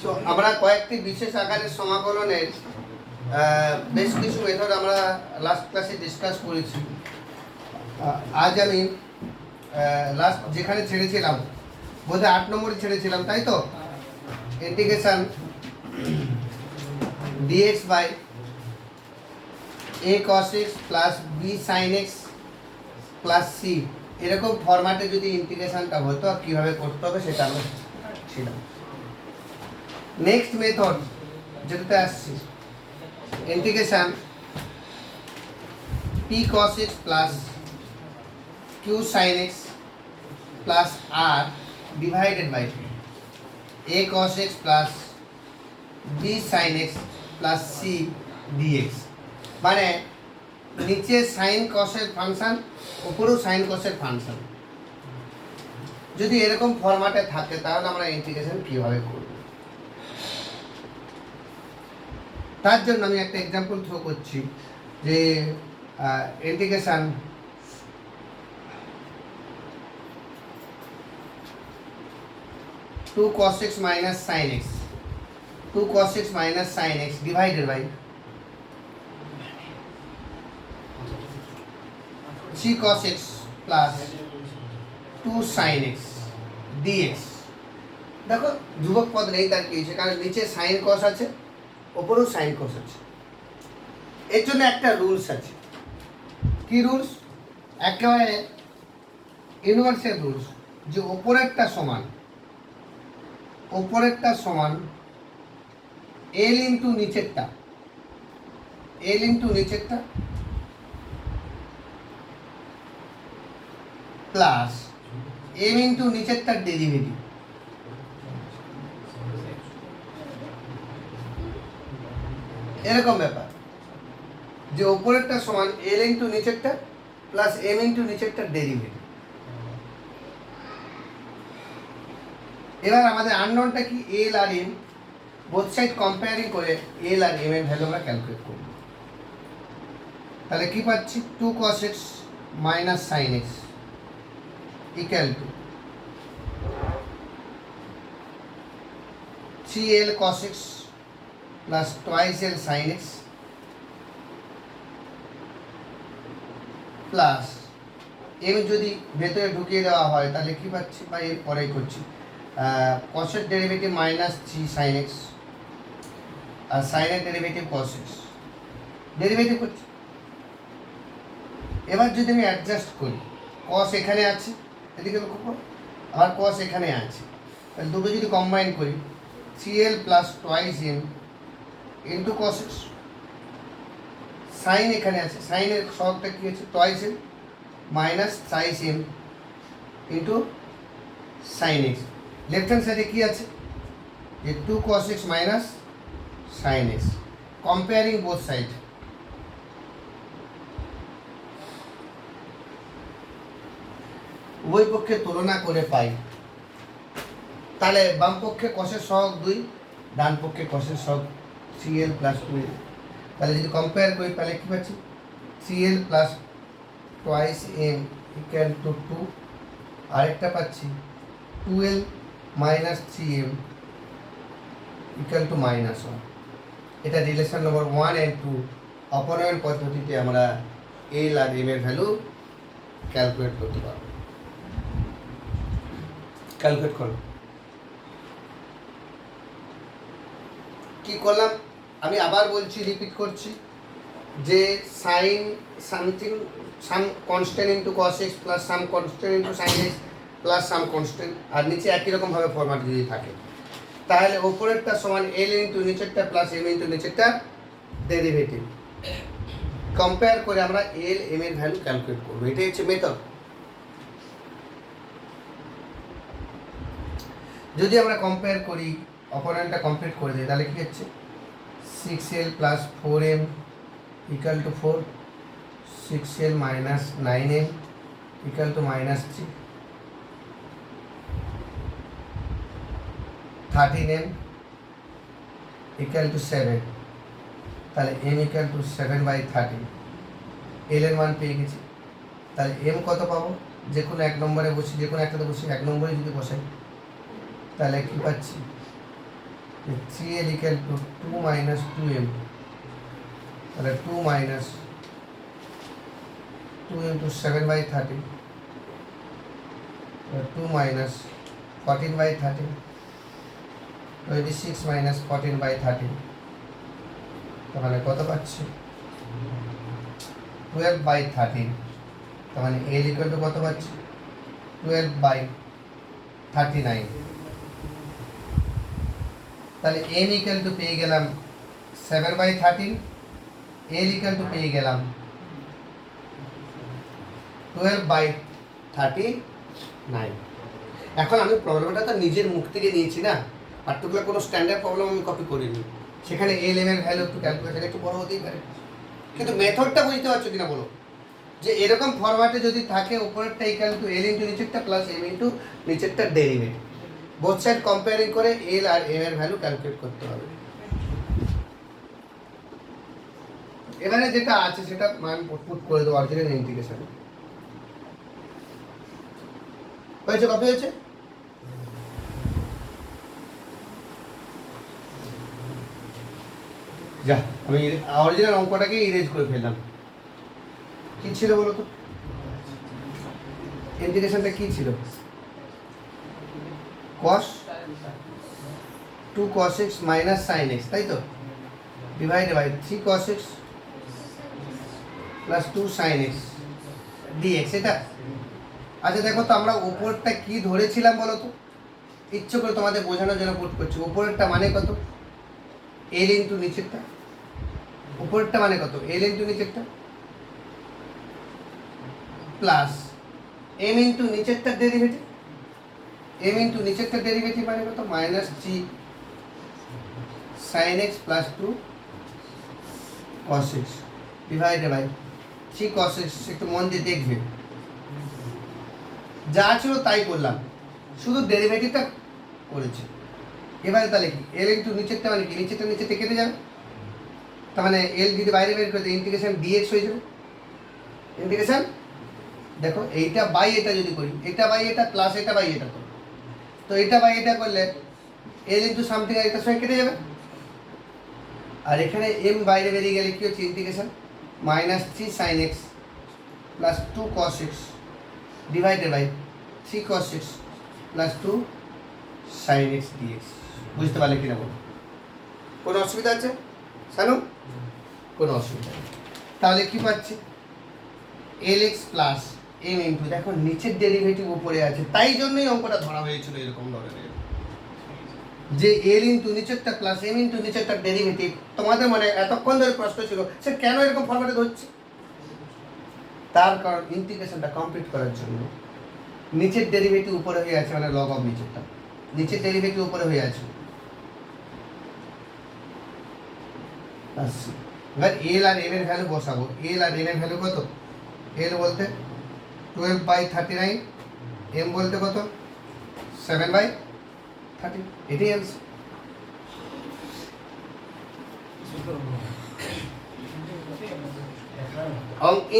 So আমরা কয়েকটি বিশেষ আকারের সমাকলনের বেশ কিছু মেথড আমরা লাস্ট ক্লাসে ডিসকাস করেছি। আজ আমি লাস্ট যেখানে ছেড়েছিলাম বোধহয় 8 নম্বরে ছেড়েছিলাম, তাই তো? Integration dx by a cos x plus b sin x plus c, এরকম ফরম্যাটে যদি ইন্টিগ্রেশনটা হতো আর কীভাবে করতে হবে সেটা আমরা ছিলাম। নেক্সট মেথড যেটাতে আসছি, integration p cos x plus q sin x plus r divided by a cos x plus b sin x plus c dx। মানে নিচে সাইন কসের ফাংশন, উপরেও সাইন কসের ফাংশন। যদি এরকম ফরম্যাটে থাকে তাহলে আমরা ইন্টিগ্রেশন কীভাবে করব, তার জন্য আমি একটা এক্সাম্পল থ্রো করছি যে integration two cos x minus sine x, 2 cos x minus sin x divided by 3 cos x plus 2 sin x dx। দেখো ধ্রুবক পদ নেই, তার কি হয়েছে? কারণ নিচে সাইন কস আছে, ওপরেও সাইন কস আছে। এর জন্য একটা রুলস আছে। কি রুলস? একেবারে ইউনিভার্সাল রুলস, যে ওপরেরটা সমান এল ইন্টু নিচেরটা, প্লাস এম ইন্টু নিচেরটার ডেরিভেটিভ। এরকম ব্যাপার যে ওপরেরটা সমান এল ইন্টু নিচেরটা প্লাস এম ইন্টু নিচেরটার ডেরিভেটিভ। এবার আমাদের আননোনটা কি? এল আর এম। বোথ সাইড কম্পেয়ারিং করে এল আর এম এর ভ্যালু আমরা ক্যালকুলেট করব। তাহলে কি পাচ্ছি? 2 cos x minus sine x equal to 3l cos x plus twice l sin x plus M যদি ভেতরে ঢুকিয়ে দেওয়া হয় তাহলে কি পাচ্ছি? বা এর পরেই করছি, cos-এর ডেরিভেটিভ মাইনাস 3 sin x আর সাইনের ডেরিভেটিভ cos x ডেরিভেটিভ করছি। এবার যদি আমি অ্যাডজাস্ট করি, cos এখানে আছে, এদিকে লক্ষ্য করো, আর cos এখানে আছে, তাহলে দুটো যদি কম্বাইন করি 3l plus twice m into cos x, sine এখানে আছে, সাইনের সহগটা কী আছে? Twice m minus thrice m into sine x। Left hand সাইডে কী আছে? যে 2 cos x minus sine x, comparing both side. উভয় পক্ষে তুলনা করে পাই, তাহলে বাম পক্ষে কসের সহগ 2, ডান পক্ষে কসের সহগ 3l প্লাস 2l। তাহলে যদি কম্পেয়ার করি তাহলে কী পাচ্ছি? 3l plus twice m equal to 2, আরেকটা পাচ্ছি 2l minus 3m equal to minus 1। এটা রিলেশন নম্বর 1 and 2 অপনয়ন পদ্ধতিতে আমরা এল আর এম এর ভ্যালু ক্যালকুলেট করতে পারবো। ক্যালকুলেট করো। কি করলাম আমি আবার বলছি, রিপিট করছি, যে sine something some constant into cos x plus some constant into sine x plus some constant, আর নিচে একই রকমভাবে ফরম্যাট যদি থাকে তাহলে ওপরেরটা সমান এল ইন্টু নিচেরটা প্লাস এম ইন্টু নিচেরটা ডেরিভেটিভ। কম্পেয়ার করে আমরা এল এম এর ভ্যালু ক্যালকুলেট করবো। এটাই হচ্ছে মেথড। যদি আমরা কম্পেয়ার করি, অপোনেন্টটা কমপ্লিট করে দিই, তাহলে কি হচ্ছে? 6l plus 4m equal to 4, 6l minus 9m equal to minus 3, 13m equal to 7। তাহলে m ইকুয়াল টু 7/13। এল এর মান পেয়ে গেছি। তাহলে m কত পাবো? যে কোনো এক নম্বরে বসি, যে কোনো একটাতে বসি, 1 নম্বরে যদি বসাই তাহলে কি পাচ্ছি? CL equal to 2 minus 2m, তাহলে 2 minus 2 into 7 by 30, 2 minus 14 by 30, 26 minus 14 by 30, তাহলে কত পাচ্ছি 12 by 13, তাহলে L equal to কত পাচ্ছি 12 by 39, তাহলে M equal to পেয়ে গেলাম 7 by 13, L equal to পেয়ে গেলাম 12 by 39। এখন আমি প্রবলেমটা তো নিজের মুখ থেকে নিয়েছি না, পার্টিকুলার কোনো স্ট্যান্ডার্ড প্রবলেম আমি কপি করিনি, সেখানে এল এম এর ভ্যালু একটু ক্যালকুলেশন একটু বড় হতেই পারে, কিন্তু মেথডটা বুঝতে পারছো কিনা বলো, যে এরকম ফরম্যাটে যদি থাকে উপরেরটা ইকুয়াল টু এল ইন্টু নিচেরটা প্লাস এম ইন্টু নিচেরটা ডেরিভেটিভ, বোথ সাইড কম্পেয়ারিং করে এল আর এম এর ভ্যালু ক্যালকুলেট করতে হবে। এবারে যেটা আছে সেটা মান পুট করে দেবো অরিজিনাল ইন্টিগ্রেশন। হয়েছে, কপি হয়েছে? যা, আমি অরিজিনাল অঙ্কটাকে ইরেজ করে ফেললাম। কি ছিল বলো তো, ইন্টিগ্রেশনটা কি ছিল? cos 2 cos x minus sin x, তাই তো, divided by 3 cos x plus 2 sin x dx, এটা। আচ্ছা দেখো তো, আমরা উপরটা কি ধরেছিলাম বলো তো, ইচ্ছে করে তোমাদের বোঝানোর জন্য পুট করছি। উপরেরটা মানে কত, এল ইন্টু নিচেরটা, উপরেরটা মানে কত এল ইন্টু নিচেরটা, প্লাস এম ইন্টু নিচেরটা ডেরিভেটিভ, এম ইন্টু নিচেরটা ডেরিভেটিভ মানে কত minus 3 sin x plus 2 cos x divided by 3 cos x। একটু মন দিয়ে দেখবে, যা ছিল তাই করলাম, শুধু ডেরিভেটিভটা করেছি। এবারে তাহলে কি এল ইন্টু নিচেরটা মানে কি, নিচেরটা নিচেতে কেটে যাবে, তার মানে এল যদি বাইরে বের করে ইন্টিগ্রেশন ডিএক্স হয়ে যাবে। ইন্টিগ্রেশন দেখো, এইটা বাই এটা যদি করি, এটা বাই এটা প্লাস এটা বাই এটা করি, তো এটা বাই এটা করলে এল ইন্টু সামথিং আর এটার সঙ্গে কেটে যাবে, আর এখানে এম বাইরে বেরিয়ে গেলে কি হচ্ছে integration minus 3 sin x plus 2 cos x divided by 3 cos x plus 2 sin x dx। বুঝতে পারলে কিনা বলো, কোনো অসুবিধা আছে শানু? কোনো অসুবিধা নেই। তাহলে কি পাচ্ছি এল এক্স প্লাস এম ইন্টু, দেখো নিচের ডেরিভেটিভ উপরে আছে, তাই জন্যই অঙ্কটা ধরা হয়েছিল এরকম ধরনের, যে এল ইন্টু নিচেরটা প্লাস এম ইন্টু নিচেরটা ডেরিভেটিভ। তোমাদের মানে এতক্ষণ ধরে প্রশ্ন ছিল সে কেন এরকম ফরম্যাটে ধরছে, তার কারণ ইন্টিগ্রেশনটা কমপ্লিট করার জন্য নিচের ডেরিভেটিভ উপরে হয়ে আছে, মানে লগ অফ নিচেরটা, নিচের ডেরিভেটিভ উপরে হয়ে আছে। এবার এল আর এম এর ভ্যালু বসাবো, এল আর এম এর ভ্যালু কত, এল বলতে 12 বাই 39, এম বলতে কত 7 বাই 30, এটাই অ্যান্সার।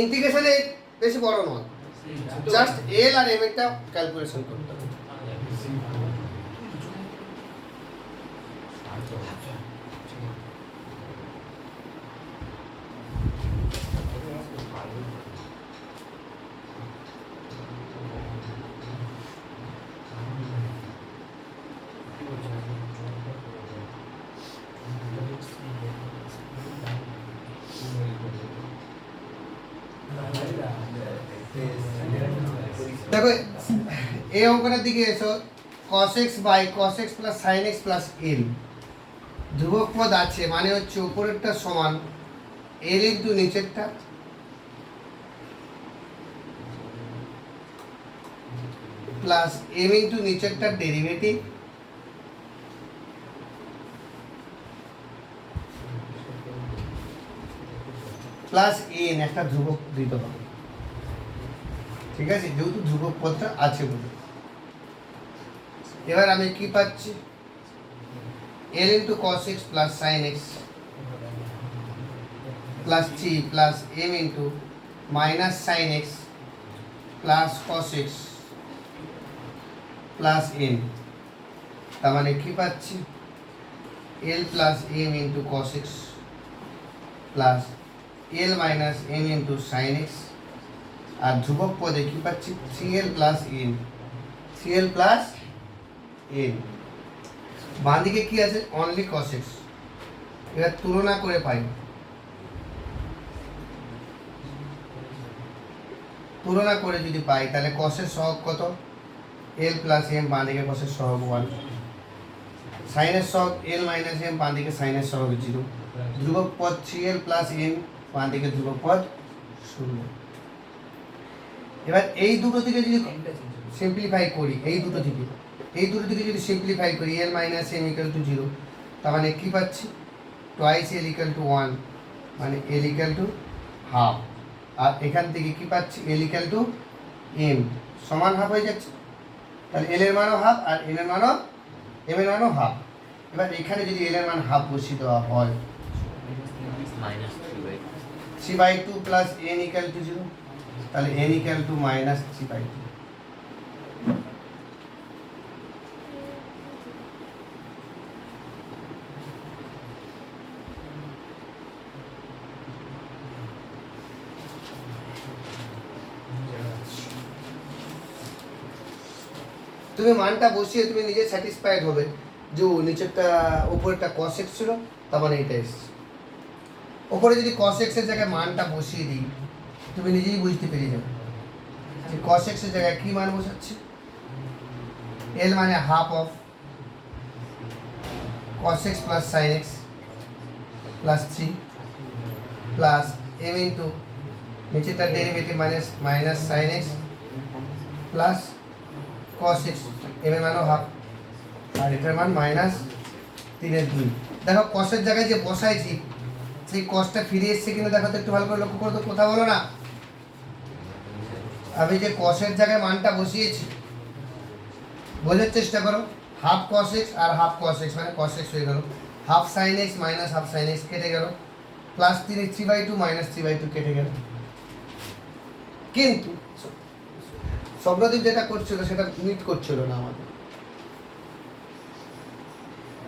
ইন্টিগ্রেশনে বেশি বড় নয়, জাস্ট এল আর এম একটা ক্যালকুলেশন করতে হবে। দেখো এই অঙ্কটার দিকে এসো, cos x by cos x plus sin x plus l, ধ্রুবক পদ আছে মানে হচ্ছে উপরেরটা সমান l ইন্টু নিচেরটা প্লাস m ইন্টু নিচেরটা ডেরিভেটিভ প্লাস n একটা ধ্রুবক দিতে হবে, ঠিক আছে, যেহেতু ধ্রুবক পদটা আছে বলে। এবার আমি কি পাচ্ছি l into cos x plus sin x plus 3 plus m into minus sin x plus cos x plus n, তার মানে কি পাচ্ছি L plus M into cos X plus L minus M into sine X, আর ধ্রুবক পদে কি পাচ্ছি CL plus N, CL plus N. বাঁ দিকে কি আছে অনলি কস এক্স। এবার তুলনা করে পাই, তুলনা করে যদি পাই তাহলে কসের সহগ কত এল প্লাস এম, বাঁ দিকে কসের সহগ 1, সাইনের সহগ এল মাইনাস এম, বাঁ দিকে সাইনের সহগ 0, ধ্রুবক পদ সিএল প্লাস এন, বাঁ দিকে ধ্রুবক পদ 0। এবার এই দুটো থেকে যদি সিম্পলিফাই করি, এই দুটো থেকে যদি সিম্পলিফাই করি এল মাইনাস এম ইকুয়াল টু 0, তার মানে কি পাচ্ছি টোয়াইস এল ইকুয়াল টু 1, মানে এল ইকুয়াল টু হাফ, আর এখান থেকে কি পাচ্ছি এল ইকুয়াল টু এম সমান হাফ হয়ে যাচ্ছে। তাহলে এল এর মানও হাফ আর এম এর মানও হাফ। এবার এখানে যদি এল এর মান হাফ বসিয়ে দেওয়া হয় (3/2) প্লাস এন ইকুয়াল টু 0, তাহলে এন ইকুয়াল টু -3/2। তুমি মানটা বসিয়ে তুমি নিজে স্যাটিসফাইড হবে যে নিচেরটা উপরেরটা cos x ছিল, তার মানে এটা এসছে। ওপরে যদি cos x এর জায়গায় মানটা বসিয়ে দিই তুমি নিজেই বুঝতে পেরে যাবে যে cos x এর জায়গায় কি মান বসাচ্ছি। l মানে half of cos x plus sin x plus 3 plus m into নিচেরটা derivative minus sin x plus cos x, m এর মানও হাফ আর এটার মান -3/2। দেখো cos এর জায়গায় যে বসাইছি সেই cosটা ফিরে এসছে কিনা দেখো তো, একটু ভালো করে লক্ষ্য করো তো, কথা বলো না। আমি যে cos এর জায়গায় মানটা বসিয়েছি বোঝার চেষ্টা করো, হাফ cos x আর হাফ cos x মানে cos x হয়ে গেল, half sin x minus half sin x কেটে গেল, প্লাস 3/2 মাইনাস 3/2 কেটে গেল। কিন্তু সব্রদীপ যেটা করছিল সেটা মিট করছিল না আমাদের।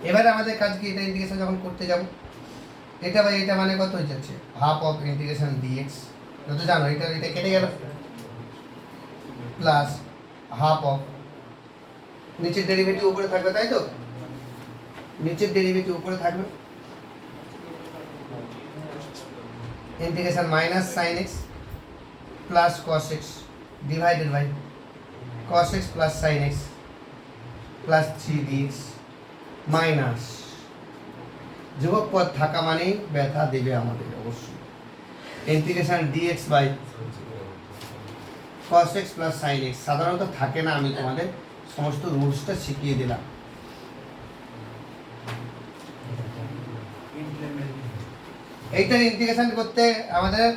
এবারে আমাদের কাজ কি, এটা ইন্টিগ্রেশন যখন করতে যাব এটা বা এটা মানে কত হয়ে যাচ্ছে হাফ অফ ইন্টিগ্রেশন ডিএক্স, যত জানো এটা কেটে গেল, প্লাস হাফ অফ নিচের ডেরিভেটিভ উপরে থাকবে, তাই তো নিচের ডেরিভেটিভ উপরে থাকবে integration minus sin x plus cos x divided by cos x plus sin x plus 3 dx minus ধ্রুবক পদ থাকা মানেই ব্যথা দেবে আমাদের অবশ্যই, integration dx by cos x plus sin x সাধারণত থাকে না, আমি তোমাদের সমস্ত রুলসটা শিখিয়ে দিলাম। এইটার ইন্টিগ্রেশন করতে আমাদের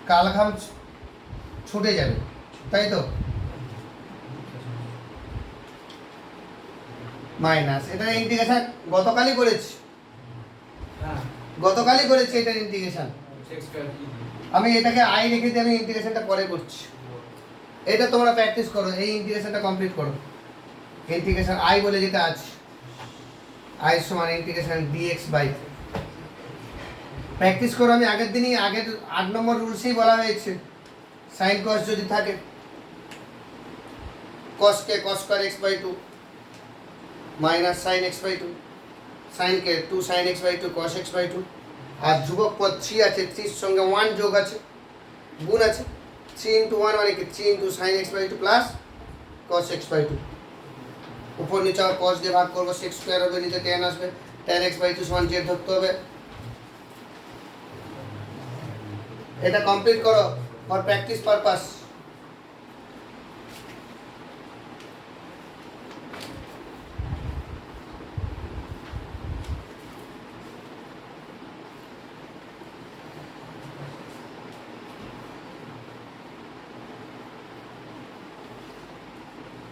কালঘাম ছুটে যাবে, তাই তো মাইনাস এটার ইন্টিগ্রেশন গতকালই করেছি এটার ইন্টিগ্রেশন। আমি এটাকে আই রেখে দিয়ে আমি ইন্টিগ্রেশনটা পরে করছি, এটা তোমরা প্র্যাকটিস করো, এই ইন্টিগ্রেশনটা কমপ্লিট করো। ইন্টিগ্রেশন আই বলে যেটা আছে আই সমান ইন্টিগ্রেশন ডিএক্স বাই, প্র্যাকটিস করো। আমি আগের দিনই আগের 8 নম্বর রুলসেই বলা হয়েছে সাইন কস যদি থাকে cos কে cos square x/2 minus sin x/2, sin কে 2 sin x/2 cos x/2, আর ধ্রুবক পদ 3 আছে, 3 সঙ্গে 1 যোগ আছে, গুণ আছে, 3 × 1 মানে কি 3 × sin x/2 plus cos x/2, উপর নিচে cos দিয়ে ভাগ করব, sec স্কয়ার হবে, নিচে tan আসবে, tan x/2 সমান z ধরতে হবে। এটা কমপ্লিট করো ফর প্র্যাকটিস পারপাস।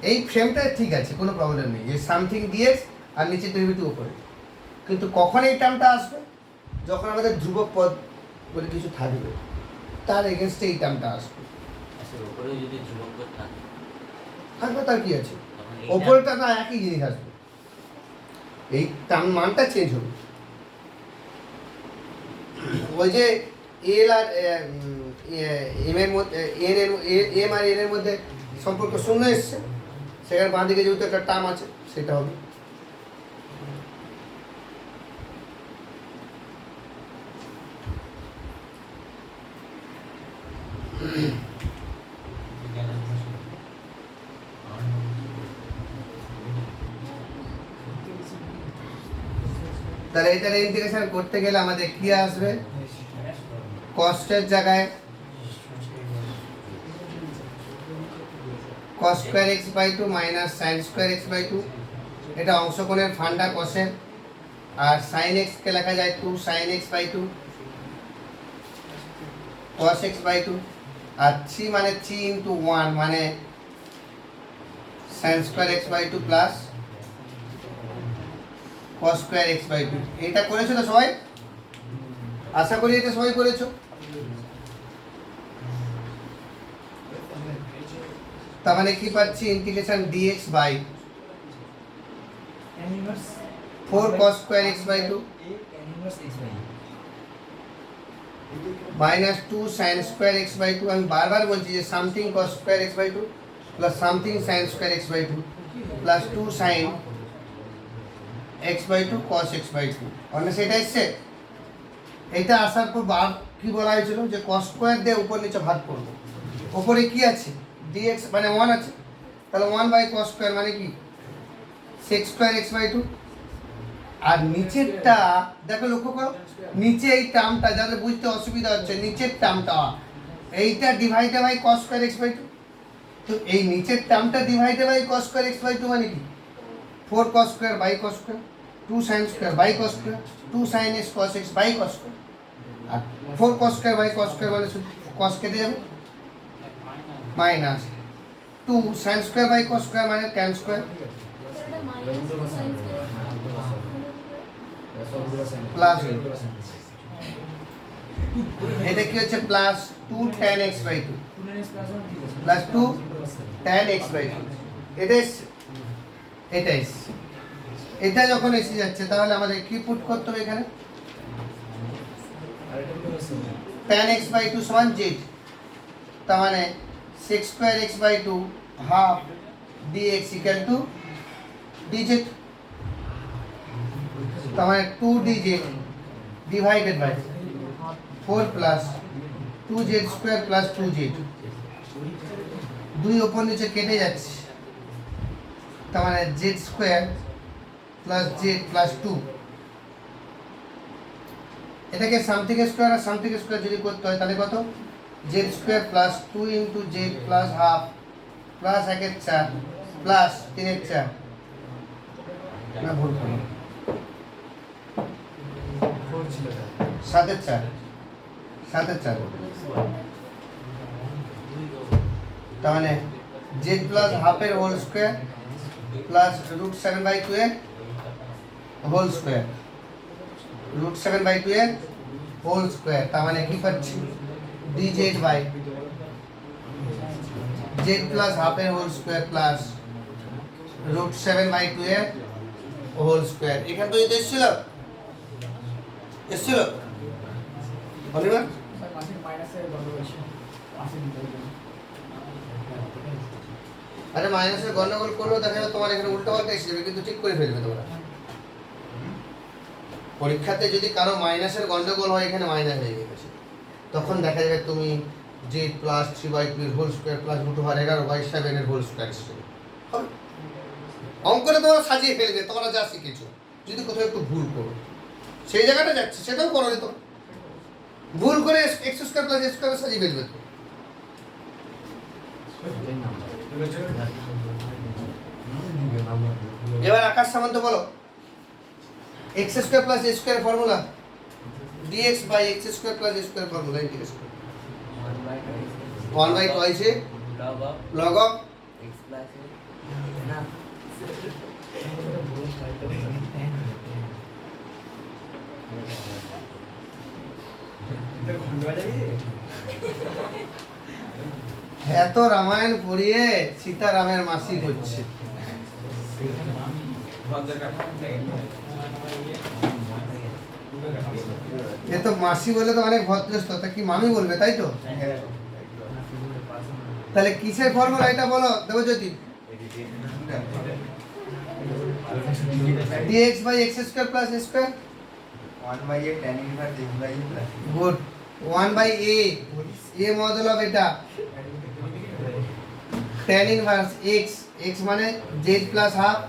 এই ফ্রেমটা ঠিক আছে, কোনো প্রবলেম নেই, যে সামথিং ডিএক্স আর নিচে ডেরিভেটিভ উপরে, কিন্তু কখন এই টার্মটা আসবে যখন আমাদের ধ্রুবক পদ বলে কিছু থাকবে, তার এগেনস্টে এই টার্মটা আসবে। উপরে যদি ধ্রুবক পদ থাকে থাকবে তার কি আছে, ওপরটা না একই জিনিস আসবে, এই মানটা চেঞ্জ হবে। ওই যে এল আর এম এর মধ্যে এম আর এন এর মধ্যে সম্পর্ক শূন্য এসছে, সেখানে বাঁ দিকে যেহেতু একটা টার্ম আছে সেটা হবে। তাহলে এটার ইন্টিগ্রেশন করতে গেলে আমাদের কি আসবে, কস্টের জায়গায় cos square x by 2 minus sin square x by 2, এটা অংশকোণের ফান্ডা কসের, আর sin x কে লেখা যায় 2 sin x by 2 cos x by 2, আর 3 মানে 3 ইনটু 1 মানে sin square x by 2 plus cos square x by 2। এটা করেছো তো সবাই? আশা করি এটা সবাই করেছো। তার মানে কি পাচ্ছি, integration dx by 4 cos square x by 2 minus 2 sin square x by 2। আমি বারবার বলছি যে something cos square x by 2 plus something sin square x by 2 plus 2 sin x by 2 cos x by 2। অন্য সেটা এসছে। এটা আসার পর বার কি বলা হয়েছিল যে cos স্কয়ার দিয়ে উপর নিচে ভাগ করব। উপরে কি আছে, dx মানে 1 আছে, তাহলে 1 বাই cos স্কয়ার মানে কি sec স্কয়ার x বাই 2। আর নিচেরটা দেখো, লক্ষ্য করো, নিচে এই টার্মটা যাদের বুঝতে অসুবিধা হচ্ছে, নিচের টার্মটা এইটা divided by cos square x by 2। তো এই নিচের টার্মটা divided by cos square x by 2 মানে কি 4 cos square by cos square, 2 sin square by cos square, 2 sin x cos x by cos square. আর 4 cos square by cos square মানে শুধু cos কেটে যাবে, minus 2 sin square by cos square মানে tan square plus এটা কি হচ্ছে plus 2 tan x by 2 plus 2 tan x by 2। এটা যখন এসে যাচ্ছে তাহলে আমাদের কি পুট করতে হবে এখানে, tan x বাই 2 সমান z। তার মানে sec square x by 2 half dx equal to dz। তার মানে 2 dz divided by 4 plus 2z square plus 2z, দুই উপর নিচে কেটে যাচ্ছে, তার মানে z square plus z plus 2। এটাকে সামথিং স্কয়ার আর সামথিং স্কয়ার যদি করতে হয় তাহলে কত, z square plus 2 into z plus half plus 1 এর 4 প্লাস 3 এর 4, না ভুল করলাম, 7 এর 4 তার মানে z প্লাস হাফ এর হোল স্কয়ার প্লাস √7/2 এর হোল স্কয়ার, √7/2 এর হোল স্কয়ার। তার মানে কি পাচ্ছি dz by z plus half এর হোল স্কয়ার প্লাস √7/2 এর হোল স্কয়ার। এখান থেকে এসেছিল অনিবার আরে মাইনাসের গন্ডগোল করলেও দেখা যাবে তোমার এখানে উল্টো পাল্টা এসে যাবে, কিন্তু ঠিক করে ফেলবে তোমরা। পরীক্ষাতে যদি কারো মাইনাসের গন্ডগোল হয়, এখানে মাইনাস হয়ে গেছে, তখন দেখা যাবে তুমি z প্লাস 3/2 এর হোল স্কয়ার প্লাস √11/7 এর হোল স্কয়ার হিসেবে অঙ্কটা তোমরা সাজিয়ে ফেলবে। তোমরা যা শিখেছো যদি কোথাও একটু ভুল করো, সেই জায়গাটা যাচ্ছে সেটাও করো, তো ভুল করে x square plus s square সাজিয়ে ফেলবে। তো এবার আকাশ সামন্ত বলো, x square plus a square formula dx by x square plus a square formula integration 1/2 a log of x plus না এত রামায়ণ পড়িয়ে সীতারামের মাসি হচ্ছে। ये तो मासी बोले तो অনেক ভদ্রস্থ, তা কি মামি বলবে তাই তো? তাহলে কিসের ফর্মুলা এটা বলো Debjyoti? dx by x square plus a square 1 by a tan inverse x by a plus good 1 by a modulo এটা tan inverse x মানে z plus half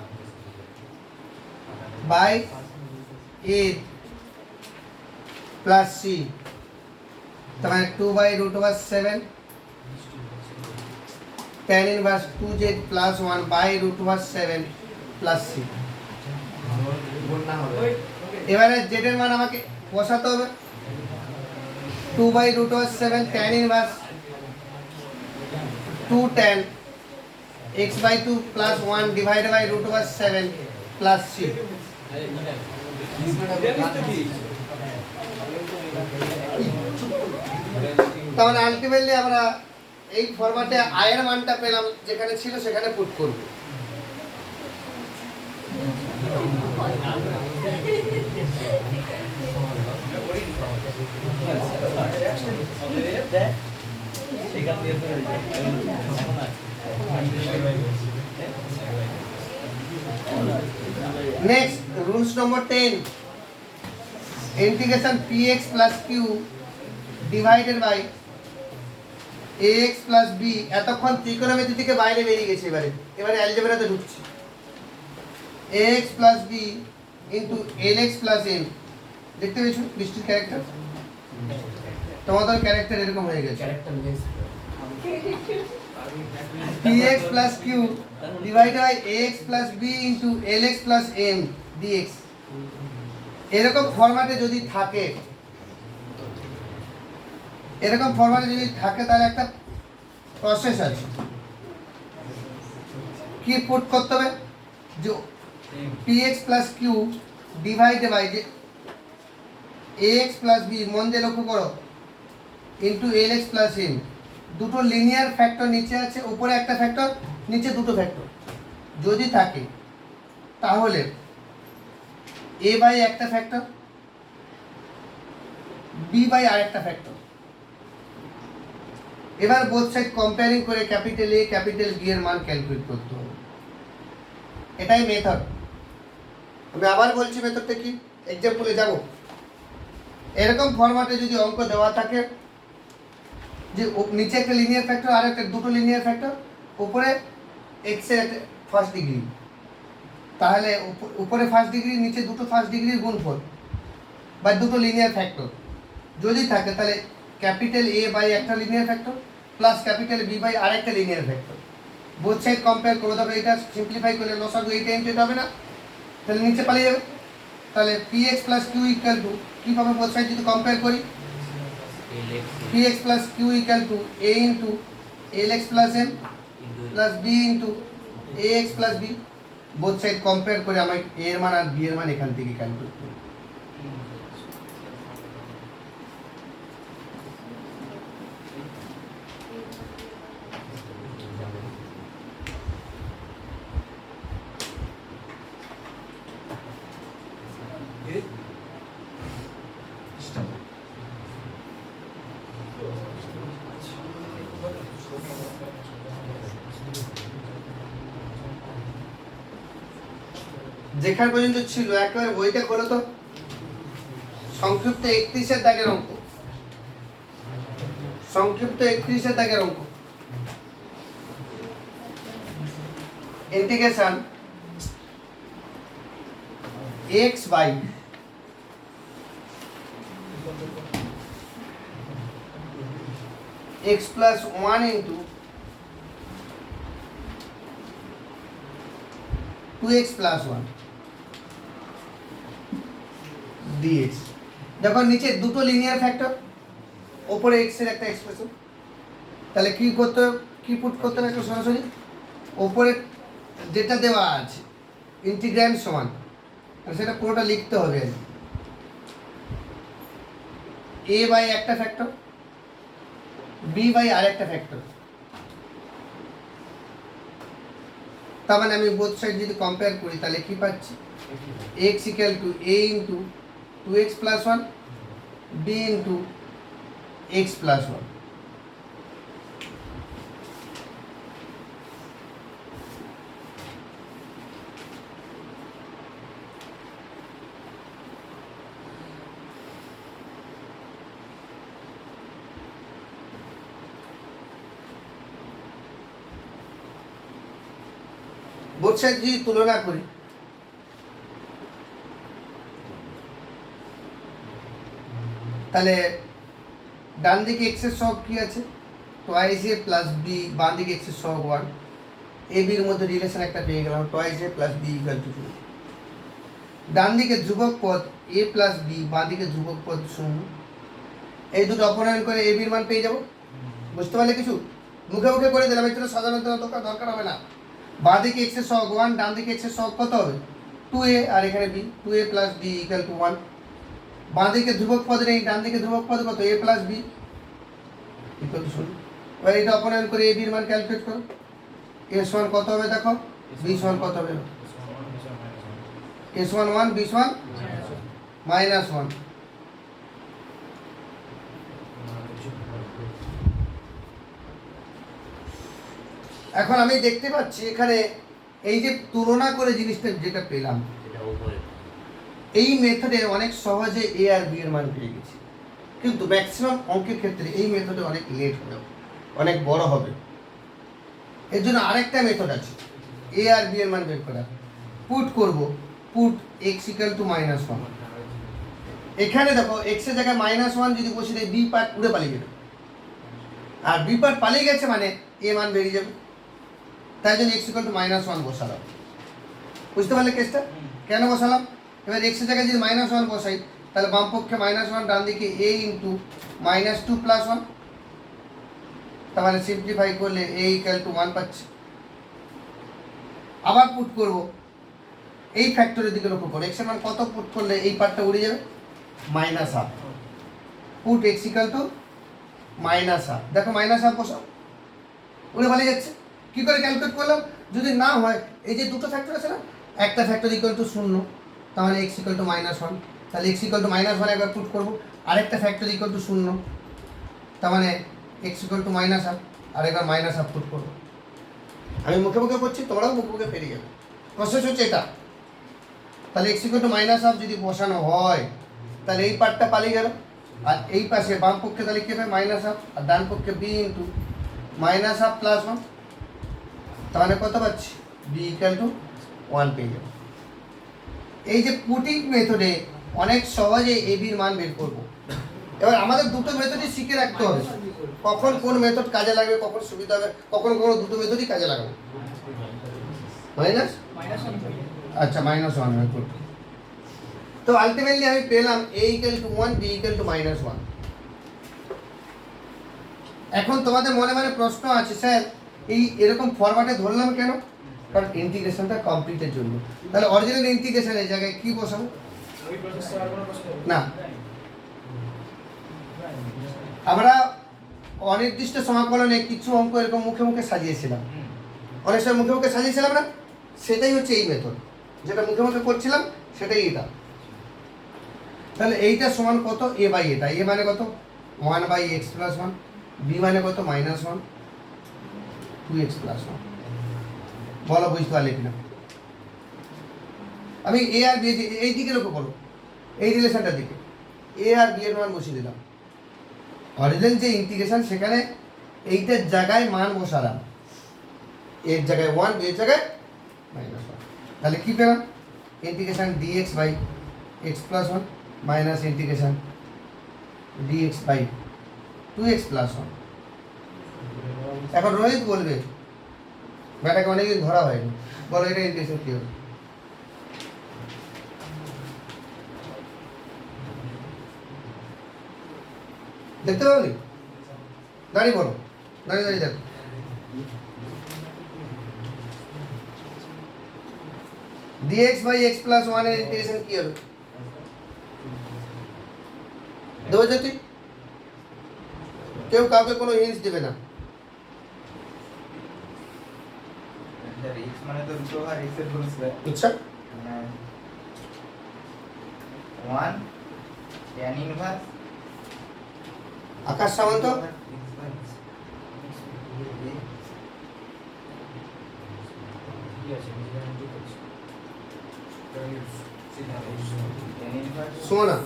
by a plus c তার মানে 2 by root over 7 tan inverse 2z plus 1 by root over 7 plus c এবারে z এর মান আমাকে বসাতে হবে 2 by root over 7 tan inverse 2 tan x by 2 plus 1 divided by root over 7 plus c তাহলে ultimately আমরা এই ফরম্যাটে i এর মানটা পেলাম, যেখানে ছিল সেখানে পুট করব। Next rules number 10 integration px plus q divided by ax plus b এতক্ষণ ত্রিকোণমিতি থেকে বাইরে বেরিয়ে গেছে, এবারে অ্যালজেব্রাতে ঢুকছি ax plus b into lx plus m দেখতে পেয়েছো বৃষ্টির ক্যারেক্টার? তোমাদের ক্যারেক্টার এরকম হয়ে গেছে px plus q divided by ax plus b into lx plus m dx এরকম ফরম্যাটে যদি থাকে, তাহলে একটা প্রসেস আছে, কি পুট করতে হবে যে px plus q divided by যে ax plus b মন দিয়ে লক্ষ্য করো ইনটু lx plus m দুটো লিনিয়ার ফ্যাক্টর নিচে আছে, উপরে একটা ফ্যাক্টর, নিচে দুটো ফ্যাক্টর যদি থাকে তাহলে a বাই একটা ফ্যাক্টর b বাই আরেকটা ফ্যাক্টর। এবার বোথ সাইড কম্পেয়ারিং করে ক্যাপিটাল A ক্যাপিটাল B এর মান ক্যালকুলেট করতে হবে, এটাই মেথড। আমি আবার বলছি মেথডটা কি, এক্সাম্পলে যাব। এরকম ফরম্যাটে যদি অঙ্ক দেওয়া থাকে যে নিচে একটা লিনিয়ার ফ্যাক্টর আর একটা দুটো লিনিয়ার ফ্যাক্টর, উপরে x এর ফার্স্ট ডিগ্রি, তাহলে উপরে ফার্স্ট ডিগ্রি নিচে দুটো ফার্স্ট ডিগ্রির গুণফল বা দুটো লিনিয়ার ফ্যাক্টর যদি থাকে, তাহলে ক্যাপিটাল A বাই একটা linear factor plus capital B by আরেকটা linear factor. Both side compare করে তবে এটা সিম্পলিফাই করলে লসাগু এইটা ইনটু এটা হবে না, তাহলে নিচে পালিয়ে যাবে। তাহলে px plus q equal to কি পাবো বোথ সাইড যদি কম্পেয়ার করি, px plus q equal to a into lx plus m plus b into ax plus b। Both side compare করে আমি a এর মান আর b এর মান এখান থেকে ক্যালকুলেট করি। যেখান পর্যন্ত ছিল একবার বইটা খোলো তো, সংক্ষিপ্ত 31 দাগের অঙ্ক, সংক্ষিপ্ত 31 দাগের অঙ্ক। Integration x by x plus 1 into 2x plus 1 dx। যখন নিচে দুটো লিনিয়ার ফ্যাক্টর, উপরে x এর একটা এক্সপ্রেশন, তাহলে কি করতে হবে, কি পুট করতে হবে একটু সরাসরি উপরে যেটা দেওয়া আছে ইন্টিগ্র্যান্ড সমান, সেটা পুরোটা লিখতে হবে। a বাই একটা ফ্যাক্টর b বাই আরেকটা ফ্যাক্টর তার মানে আমি বোথ সাইড যদি কম্পেয়ার করি তাহলে কি পাচ্ছি, x equal two a into 2x plus 1 b into x plus 1। Both side যদি তুলনা করি তাহলে ডান দিকে x এর সহগ কি আছে, টয়েস a প্লাস বি, বাম দিকে x এর সহগ 1, a b এর মধ্যে রিলেশন একটা পেয়ে গেলাম, টয়েস a plus b equal to 2। ডান দিকে ধ্রুবক পদ a প্লাস বি, বাম দিকে ধ্রুবক পদ 0। এই দুটো অপনয়ন করে a b এর মান পেয়ে যাব। বুঝতে পারলে কিছু? মুখে মুখে করে দিলাম, এর জন্য সাধারণত দরকার হবে না। বাঁ দিকে x এর সহগ 1, ডান দিকে x এর সহগ কত হবে 2a, আর এখানে b, 2a plus b equal two 1। বাঁ দিকে ধ্রুবক পদ নেই, ডান দিকে ধ্রুবক পদ কত a plus b equal two 0। এবার এটা অপনয়ন করে a b এর মান ক্যালকুলেট করো। a সমান কত হবে দেখো, b সমান কত হবে, a সমান 1, b সমান মাইনাস 1। এখন আমি দেখতে পাচ্ছি এখানে এই যে তুলনা করে জিনিসটা যেটা পেলাম, এই মেথডে অনেক সহজে এ আর বি এর মান পেয়ে গেছি, কিন্তু ম্যাক্সিমাম অঙ্কের ক্ষেত্রে এই মেথডে অনেক লেট হবে, অনেক বড় হবে। এর জন্য আরেকটা মেথড আছে এ আর বি এর মান বের করা। পুট করব, put x equal to minus 1। এখানে দেখো এক্স এর জায়গায় মাইনাস 1 যদি বসে দেয়, বি পার্ট উড়ে পালিয়ে যাবে, আর বি পার্ট পালিয়ে গেছে মানে এ মান বেরিয়ে যাবে। তাই জন্য এক্স ইকুয়াল টু মাইনাস 1 বসালাম। বুঝতে পারলে কেসটা কেন বসালাম? এবার এক্স এর জায়গায় যদি মাইনাস 1 বসাই তাহলে বাম পক্ষে মাইনাস 1, ডান দিকে a ইন্টু মাইনাস 2 প্লাস 1। তার মানে সিম্পলিফাই করলে a ইকুয়াল টু 1 পাচ্ছি। আবার পুট করব, এই ফ্যাক্টরের দিকে লক্ষ্য করো, এক্স এর মান কত পুট করলে এই পার্টটা উড়ে যাবে, minus half. Put x equal to minus half, দেখো মাইনাস হাফ বসাও, উড়ে পালিয়ে যাচ্ছে। কী করে ক্যালকুলেট করলাম? যদি না হয় এই যে দুটো ফ্যাক্টর আছে না, একটা ফ্যাক্টর ইকুয়াল টু 0, তার মানে এক্স ইকুয়াল টু মাইনাস 1, তাহলে এক্স ইকুয়াল টু মাইনাস 1 একবার পুট করবো। আরেকটা ফ্যাক্টর ইকুয়াল টু 0, তার মানে x equal to minus half, আর একবার মাইনাস হাফ পুট করবো। আমি মুখে মুখে করছি, তোমরাও মুখে মুখে পেরিয়ে যাবে। প্রসেস হচ্ছে এটা। তাহলে x equal to minus half যদি বসানো হয় তাহলে এই পার্টটা পালিয়ে গেল, আর এই পাশে বাম পক্ষে তাহলে কী হবে মাইনাস হাফ, আর ডান পক্ষে b into minus half plus 1। তাহলে কত পাচ্ছি, বি ইকুয়াল টু 1 পেয়ে যাবো। এই যে পুটিং মেথডে অনেক সহজে এ বির মান বের করবো। এবার আমাদের দুটো মেথডই শিখে রাখতে হবে, কখন কোন মেথড কাজে লাগবে, কখন সুবিধা হবে, কখন কোনো দুটো মেথডই কাজে লাগাবো। মাইনাস আচ্ছা মাইনাস 1 বের করবো। তো আলটিমেটলি আমি পেলাম a equal to 1, b equal to minus 1। এখন তোমাদের মনে মনে প্রশ্ন আছে, স্যার এই এরকম ফরম্যাটে ধরলাম কেন? কারণ ইন্টিগ্রেশনটা কমপ্লিটের জন্য। তাহলে অরিজিনাল ইন্টিগ্রেশনের জায়গায় কি বসাবো? না, আমরা অনির্দিষ্ট সমাকলনে কিছু অঙ্ক এরকম মুখে মুখে সাজিয়েছিলাম, অনেক সময় মুখে মুখে সাজিয়েছিলাম না, সেটাই হচ্ছে এই মেথড, যেটা মুখে মুখে করছিলাম সেটাই এটা। তাহলে এইটা সমান কত, এ বাই এটা, এ মানে কত 1 বাই এক্স প্লাস 1, বি মানে কত মাইনাস 1, 2x প্লাস 1। বলো বুঝতে পারলে কিনা? আমি এ আর বি এই দিকে লক্ষ্য করো, এই রিলেশনটার দিকে এ আর বি এর মান বসিয়ে দিলাম। অরিজিনাল যে ইন্টিগ্রেশন সেখানে এইটার জায়গায় মান বসালাম, এর জায়গায় 1, বি এর জায়গায় মাইনাস 1। তাহলে কি পেলাম, integration d x by x plus 1 minus integration d x by 2x plus 1। এখন রোহিত বলবে ব্যাটাকে অনেকদিন ধরা হয়নি, বলো এটা ইন্টিগ্রেশন কী হবে? দেখতে পাবি, দাঁড়িয়ে বলো, দাঁড়িয়ে দাঁড়িয়ে দেখো। dx বাই x প্লাস 1 এর ইন্টিগ্রেশন কী হবে? দেবো যদি কেউ কাউকে কোনো হিন্টস দেবে না। x মানে তো রুট ওভার x এর হোল স্কয়ার আচ্ছা 1 tan ইনভার্স আকাশ সামন্ত শোনা